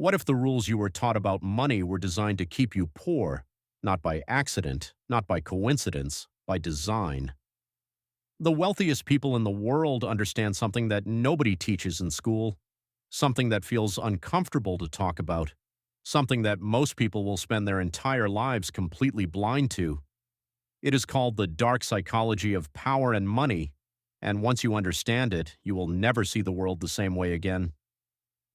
What if the rules you were taught about money were designed to keep you poor, not by accident, not by coincidence, by design? The wealthiest people in the world understand something that nobody teaches in school, something that feels uncomfortable to talk about, something that most people will spend their entire lives completely blind to. It is called the dark psychology of power and money, and once you understand it, you will never see the world the same way again.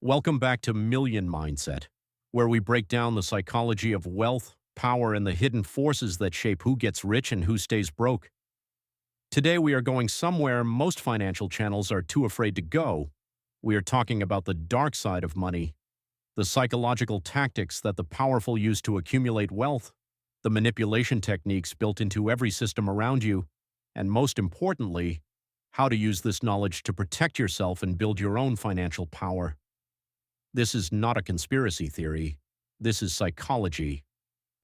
Welcome back to Million Mindset, where we break down the psychology of wealth, power, and the hidden forces that shape who gets rich and who stays broke. Today we are going somewhere most financial channels are too afraid to go. We are talking about the dark side of money, the psychological tactics that the powerful use to accumulate wealth, the manipulation techniques built into every system around you, and most importantly, how to use this knowledge to protect yourself and build your own financial power. This is not a conspiracy theory. This is psychology,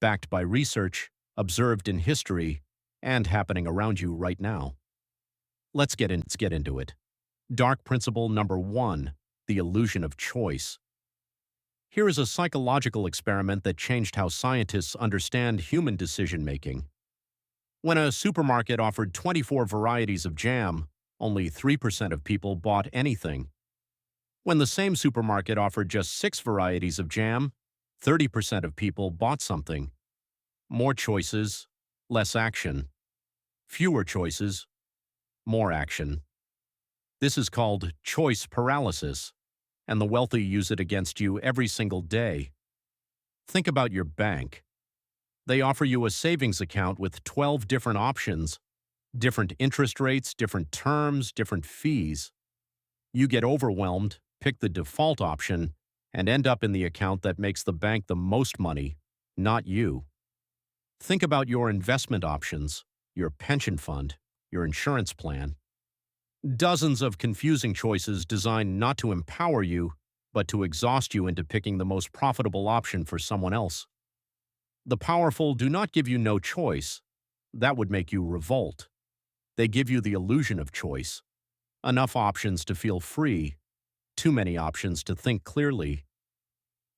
backed by research, observed in history, and happening around you right now. Let's get into it. Dark principle number 1, the illusion of choice. Here is a psychological experiment that changed how scientists understand human decision-making. When a supermarket offered 24 varieties of jam, only 3% of people bought anything. When the same supermarket offered just 6 varieties of jam, 30% of people bought something. More choices, less action. Fewer choices, more action. This is called choice paralysis, and the wealthy use it against you every single day. Think about your bank. They offer you a savings account with 12 different options, different interest rates, different terms, different fees. You get overwhelmed, pick the default option, and end up in the account that makes the bank the most money, not you. Think about your investment options, your pension fund, your insurance plan. Dozens of confusing choices designed not to empower you, but to exhaust you into picking the most profitable option for someone else. The powerful do not give you no choice. That would make you revolt. They give you the illusion of choice. Enough options to feel free, too many options to think clearly.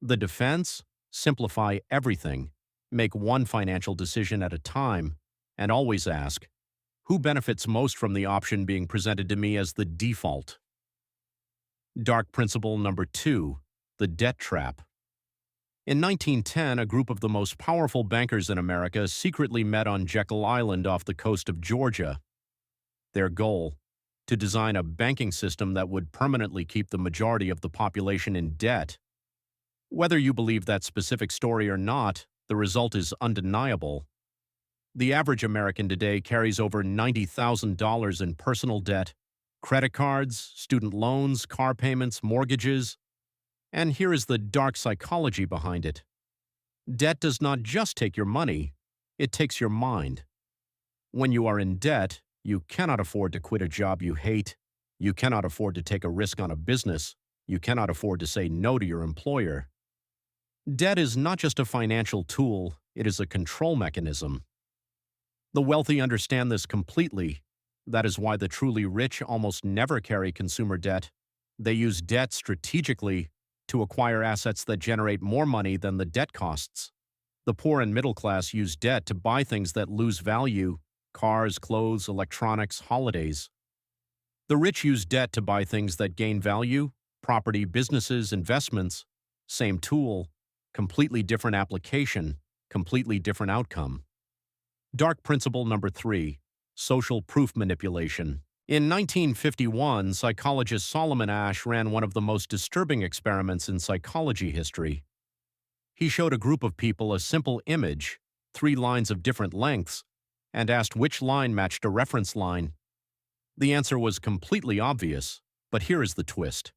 The defense? Simplify everything. Make one financial decision at a time, and always ask, who benefits most from the option being presented to me as the default? Dark principle number 2, the debt trap. In 1910, a group of the most powerful bankers in America secretly met on Jekyll Island off the coast of Georgia. Their goal? To design a banking system that would permanently keep the majority of the population in debt. Whether you believe that specific story or not, the result is undeniable. The average American today carries over $90,000 in personal debt, credit cards, student loans, car payments, mortgages. And here is the dark psychology behind it. Debt does not just take your money, it takes your mind. When you are in debt, you cannot afford to quit a job you hate, you cannot afford to take a risk on a business, you cannot afford to say no to your employer. Debt is not just a financial tool, it is a control mechanism. The wealthy understand this completely. That is why the truly rich almost never carry consumer debt. They use debt strategically to acquire assets that generate more money than the debt costs. The poor and middle class use debt to buy things that lose value: cars, clothes, electronics, holidays. The rich use debt to buy things that gain value: property, businesses, investments. Same tool, completely different application, completely different outcome. Dark principle number 3, social proof manipulation. In 1951, psychologist Solomon Asch ran one of the most disturbing experiments in psychology history. He showed a group of people a simple image, 3 lines of different lengths, and asked which line matched a reference line. The answer was completely obvious, but here is the twist.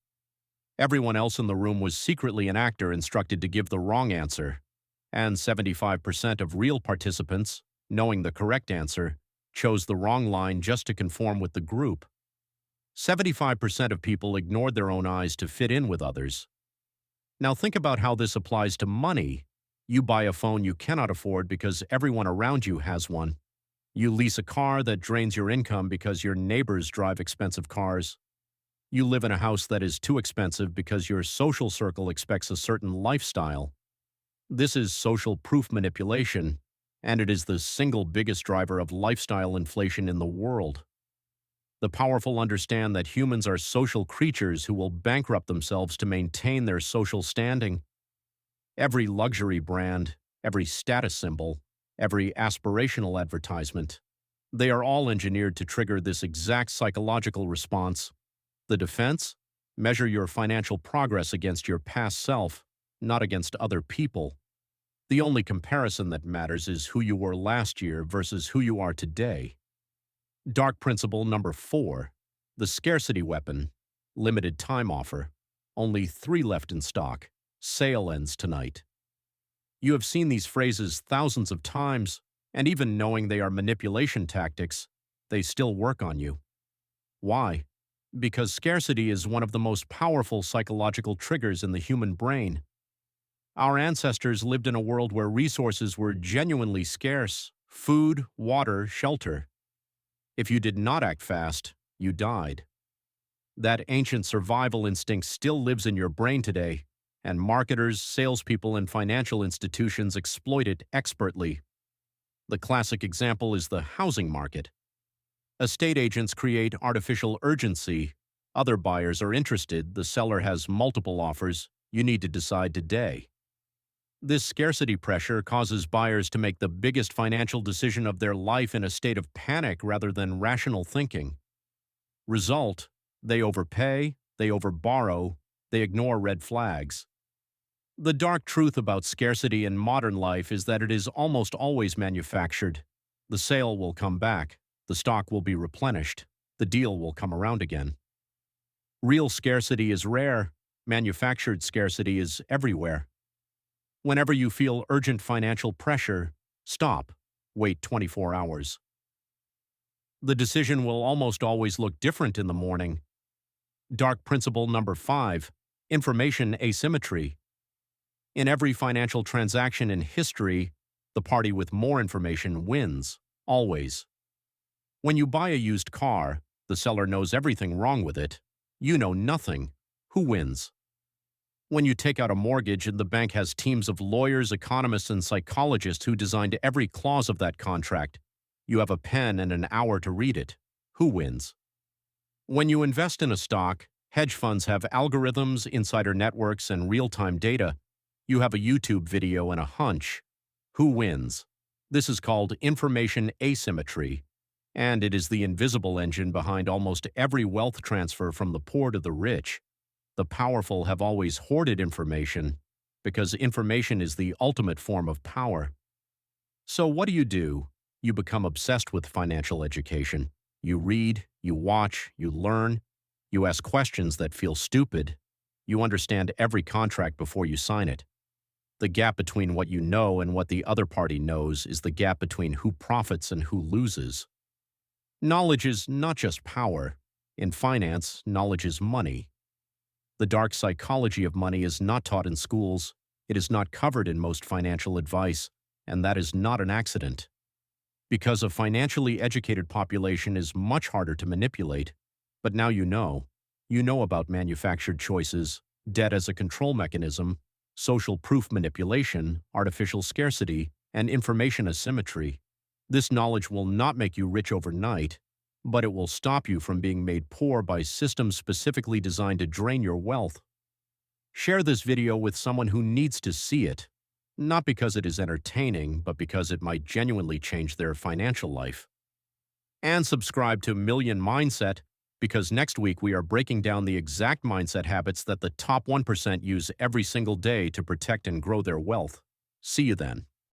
Everyone else in the room was secretly an actor instructed to give the wrong answer, and 75% of real participants, knowing the correct answer, chose the wrong line just to conform with the group. 75% of people ignored their own eyes to fit in with others. Now think about how this applies to money. You buy a phone you cannot afford because everyone around you has one. You lease a car that drains your income because your neighbors drive expensive cars. You live in a house that is too expensive because your social circle expects a certain lifestyle. This is social proof manipulation, and it is the single biggest driver of lifestyle inflation in the world. The powerful understand that humans are social creatures who will bankrupt themselves to maintain their social standing. Every luxury brand, every status symbol, every aspirational advertisement, they are all engineered to trigger this exact psychological response. The defense? Measure your financial progress against your past self, not against other people. The only comparison that matters is who you were last year versus who you are today. Dark principle number 4, the scarcity weapon, limited time offer. Only 3 left in stock. Sale ends tonight. You have seen these phrases thousands of times, and even knowing they are manipulation tactics, they still work on you. Why? Because scarcity is one of the most powerful psychological triggers in the human brain. Our ancestors lived in a world where resources were genuinely scarce: food, water, shelter. If you did not act fast, you died. That ancient survival instinct still lives in your brain today, and marketers, salespeople, and financial institutions exploit it expertly. The classic example is the housing market. Estate agents create artificial urgency. Other buyers are interested, the seller has multiple offers, you need to decide today. This scarcity pressure causes buyers to make the biggest financial decision of their life in a state of panic rather than rational thinking. Result: they overpay, they overborrow, they ignore red flags. The dark truth about scarcity in modern life is that it is almost always manufactured. The sale will come back, the stock will be replenished, the deal will come around again. Real scarcity is rare, manufactured scarcity is everywhere. Whenever you feel urgent financial pressure, stop, wait 24 hours. The decision will almost always look different in the morning. Dark principle number 5, information asymmetry. In every financial transaction in history, the party with more information wins, always. When you buy a used car, the seller knows everything wrong with it. You know nothing. Who wins? When you take out a mortgage and the bank has teams of lawyers, economists, and psychologists who designed every clause of that contract, you have a pen and an hour to read it. Who wins? When you invest in a stock, hedge funds have algorithms, insider networks, and real-time data. You have a YouTube video and a hunch. Who wins? This is called information asymmetry, and it is the invisible engine behind almost every wealth transfer from the poor to the rich. The powerful have always hoarded information because information is the ultimate form of power. So what do? You become obsessed with financial education. You read, you watch, you learn, you ask questions that feel stupid. You understand every contract before you sign it. The gap between what you know and what the other party knows is the gap between who profits and who loses. Knowledge is not just power. In finance, knowledge is money. The dark psychology of money is not taught in schools, it is not covered in most financial advice, and that is not an accident. Because a financially educated population is much harder to manipulate, but now you know. You know about manufactured choices, debt as a control mechanism, social proof manipulation, artificial scarcity, and information asymmetry. This knowledge will not make you rich overnight, but it will stop you from being made poor by systems specifically designed to drain your wealth. Share this video with someone who needs to see it, not because it is entertaining, but because it might genuinely change their financial life. And subscribe to Million Mindset, because next week we are breaking down the exact mindset habits that the top 1% use every single day to protect and grow their wealth. See you then.